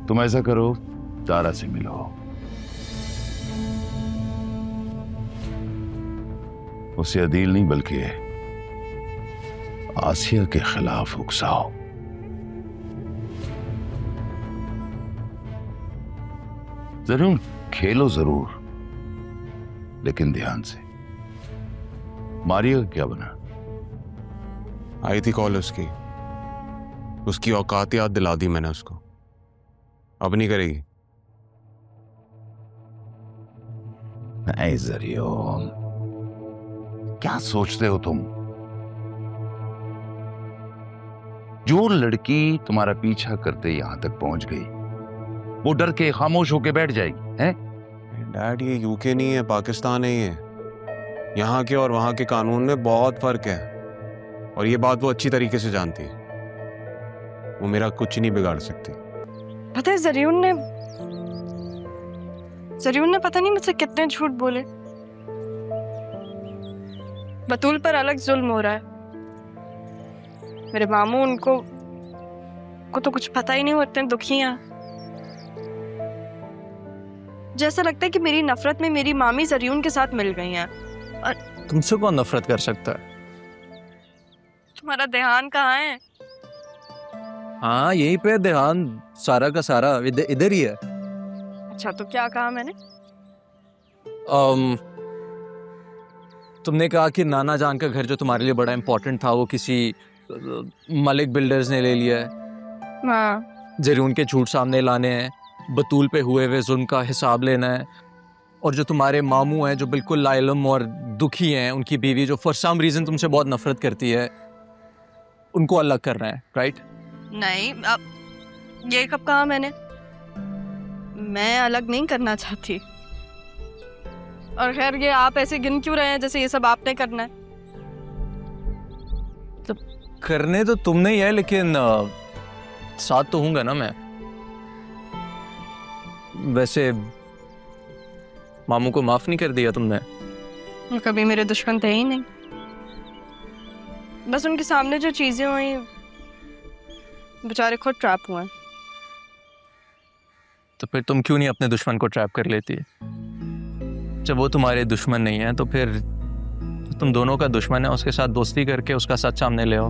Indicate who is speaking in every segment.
Speaker 1: तुम ऐसा करो, तारा से मिलो। उसे अदील नहीं बल्कि आसिया के खिलाफ उकसाओ। जरूर खेलो जरूर, लेकिन ध्यान से। मारिया का क्या बना?
Speaker 2: आई थी कॉल उसकी औकात याद दिला दी मैंने उसको। अब नहीं करेगी।
Speaker 1: नहीं जरियोन, क्या सोचते हो तुम? जो लड़की तुम्हारा पीछा करते यहां तक पहुंच गई, वो डर के खामोश होके बैठ जाएगी हैं?
Speaker 2: डैड ये यूके नहीं है, पाकिस्तान है ये। यहाँ के और वहाँ के कानून में बहुत फर्क है, और ये बात वो अच्छी तरीके से जानती है। वो मेरा कुछ नहीं बिगाड़ सकती।
Speaker 3: पता है जरियून ने पता नहीं मुझसे कितने झूठ बोले। बतूल पर अलग जुल्म हो रहा है। मेरे मामू उनको तो कुछ पता ही नहीं, वो इतने दुखी हैं। जैसा लगता है कि मेरी नफरत में मेरी मामी जरियून के साथ मिल गई हैं। और
Speaker 4: तुमसे कौन नफरत कर सकता है?
Speaker 3: तुम्हारा ध्यान कहाँ है?
Speaker 4: हाँ यहीं पे ध्यान, सारा का सारा इधर ही है।
Speaker 3: अच्छा तो क्या कहा मैंने?
Speaker 4: तुमने कहा कि नाना जान का घर जो तुम्हारे लिए बड़ा इम्पोर्टेंट था वो किसी मलिक बिल्डर्स ने ले लिया है।
Speaker 3: हाँ।
Speaker 4: जरूर के झूठ सामने लाने हैं, बतूल पे हुए हुए जुल्म का हिसाब लेना है, और जो तुम्हारे मामू हैं जो बिल्कुल लाइलम और दुखी हैं, उनकी बीवी जो फॉर सम रीजन तुमसे बहुत नफरत करती है, उनको अलग करना है, राइट?
Speaker 3: नहीं, अब ये कब कहा मैंने? मैं अलग नहीं करना चाहती। और खैर ये आप ऐसे गिन क्यों रहे हैं जैसे ये सब आपने करना है?
Speaker 4: तो करने तो तुमने ही है, लेकिन साथ तो हूँगा ना मैं। वैसे मामू को माफ नहीं कर दिया तुमने?
Speaker 3: वो कभी मेरे दुश्मन थे ही नहीं। बस उनके सामने जो चीजें हुई, बेचारे खुद ट्रैप हुए।
Speaker 4: तो फिर तुम क्यों नहीं अपने दुश्मन को ट्रैप कर लेती? जब वो तुम्हारे दुश्मन नहीं है तो फिर तुम दोनों का दुश्मन है, उसके साथ दोस्ती करके उसका सच सामने ले आओ।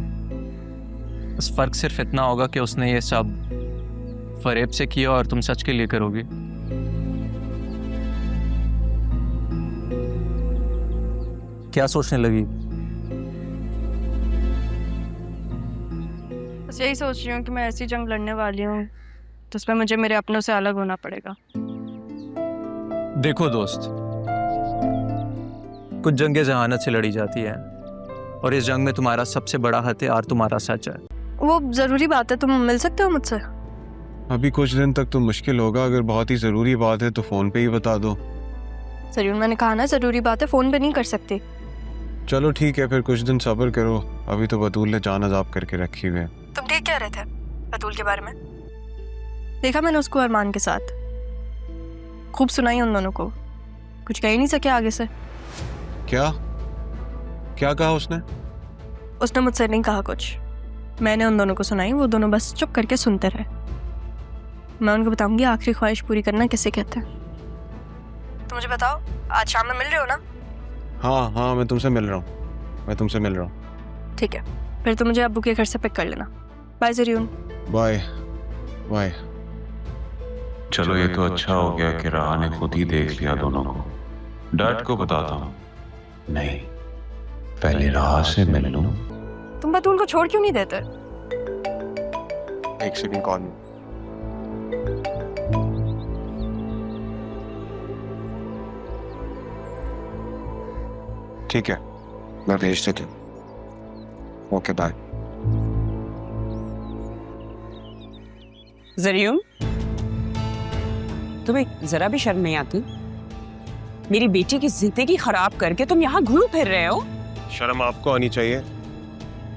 Speaker 4: बस फर्क सिर्फ इतना होगा कि उसने ये सब फरेब से किया और तुम सच के लिए करोगी। क्या सोचने लगी?
Speaker 3: बस यही सोच रही हूँ कि मैं ऐसी जंग लड़ने वाली हूँ तो उसमें मुझे मेरे अपनों से अलग होना पड़ेगा।
Speaker 4: देखो दोस्त, कुछ जंगें जहानत से लड़ी जाती हैं, और इस जंग में तुम्हारा सबसे बड़ा हथियार तुम्हारा सच है।
Speaker 3: वो जरूरी बात है, तुम मिल सकते हो मुझसे?
Speaker 2: अभी कुछ दिन तक तो मुश्किल होगा। अगर बहुत ही जरूरी बात है तो फोन पे ही बता दो।
Speaker 3: जरूर, मैंने कहा ना जरूरी बात है, फोन पे नहीं कर सकती।
Speaker 2: चलो ठीक है, फिर कुछ दिन सब्र करो। अभी तो बतूल ने जान अजाब करके रखी हुई है।
Speaker 3: तुम ठीक कह रहे थे बतूल के बारे में? देखा मैंने उसको अरमान के साथ, खूब सुनाई उन दोनों को, कुछ कह ही नहीं सके आगे से।
Speaker 2: क्या क्या कहा उसने?
Speaker 3: उसने मुझसे नहीं कहा कुछ, मैंने उन दोनों को सुनाई। वो दोनों बस चुप करके सुनते रहे। मैं उनको बताऊंगी आखिरी ख्वाहिश पूरी करना किसे कहते हैं। तो मुझे बताओ, आज शाम में मिल रहे हो ना?
Speaker 2: हाँ मैं तुमसे मिल रहा हूँ।
Speaker 3: ठीक है, फिर तो मुझे अब्बू के घर से पिक कर लेना। बाय जरियून।
Speaker 2: बाय।
Speaker 5: चलो ये तो अच्छा हो गया कि राह ने खुद ही देख लिया दोनों को। डैड को बताता हूँ। नहीं, पहले राह से मिल लूं।
Speaker 3: तुम बतूल को छोड़ क्यों नहीं देते?
Speaker 2: एक सेकंड कॉल। ठीक है, मैं भेज देती हूँ। Okay bye.
Speaker 6: जरियून, तुम्हें जरा भी शर्म नहीं आती? मेरी बेटी की जिंदगी खराब करके तुम यहाँ घूम फिर रहे हो।
Speaker 2: शर्म आपको आनी चाहिए।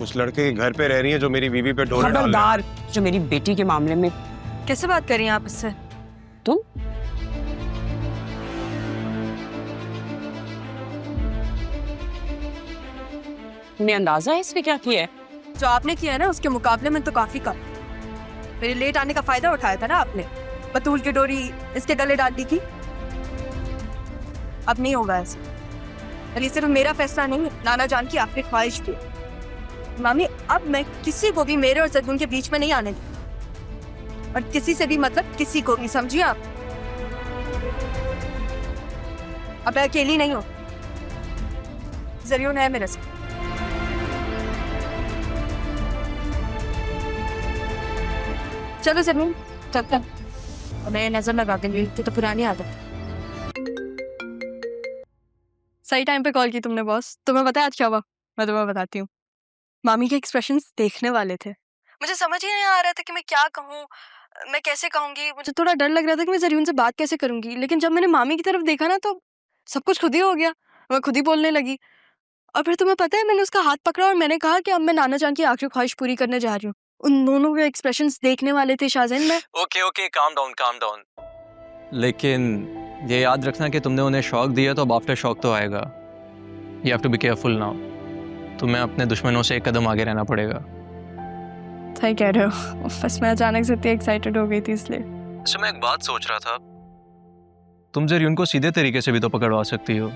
Speaker 2: उस लड़के के घर पे रह रही है जो मेरी बीवी पे डोर डाल रहा है।
Speaker 6: खबरदार, जो मेरी बेटी के मामले में।
Speaker 3: कैसे बात कर रही हैं आप इससे?
Speaker 6: तुम तुम्हें अंदाजा है इसने क्या किया है?
Speaker 3: जो आपने किया है ना उसके मुकाबले में तो काफी कम। मेरे लेट आने का फायदा उठाया था ना आपने। बतूल की डोरी इसके गले डाल दी थी। अब नहीं होगा ऐसा। और ये सिर्फ मेरा फैसला नहीं है, नाना जान की आखिरी ख्वाहिश थी। मामी अब मैं किसी को भी मेरे और जदून के बीच में नहीं आने दूँ, और किसी से भी मतलब किसी को भी, समझिए आप। अब मैं अकेली नहीं हूँ, जरियून है मेरे साथ। चलो जमीन चलते हैं। मैं नजर लगा दूंगी, तो पुरानी आदत। सही टाइम पे कॉल की तुमने बॉस। तुम्हें पता है आज क्या हुआ? मैं तुम्हें बताती हूँ। मामी के एक्सप्रेशंस देखने वाले थे। मुझे समझ ही नहीं आ रहा था कि मैं क्या कहूँ, मैं कैसे कहूँगी। मुझे थोड़ा डर लग रहा था कि मैं जरीन से बात कैसे करूँगी, लेकिन जब मैंने मामी की तरफ देखा ना तो सब कुछ खुद ही हो गया। मैं खुद ही बोलने लगी। और फिर तुम्हें पता है मैंने उसका हाथ पकड़ा और मैंने कहा कि अब मैं नाना जान की आखिरी ख्वाहिश पूरी करने जा रही हूँ। उन दोनों के एक्सप्रेशंस देखने वाले थे शाहजैन। मैं
Speaker 4: ओके काम डाउन। लेकिन ये याद रखना कि तुमने उन्हें शॉक दिया तो अब आफ्टर शॉक तो आएगा। You have to be careful now. तुम्हें अपने दुश्मनों से एक कदम आगे रहना पड़ेगा।
Speaker 3: सही कह रहे हो, बस मैं अचानक से इतनी एक्साइटेड हो गई थी इसलिए।
Speaker 4: अच्छा मैं एक बात सोच रहा था, तुम जरीन को सीधे तरीके से भी तो पकड़वा सकती हो,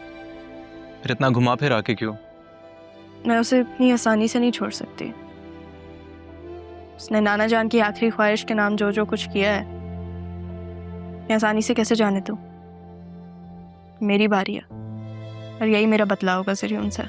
Speaker 4: फिर इतना घुमा फिरा के क्यों?
Speaker 3: मैं उसे इतनी आसानी से नहीं छोड़ सकती। उसने नाना जान की आखिरी ख्वाहिश के नाम जो जो कुछ किया है, मैं आसानी से कैसे जाने दूं? मेरी बारी है और यही मेरा बदलाव होगा जरियून से।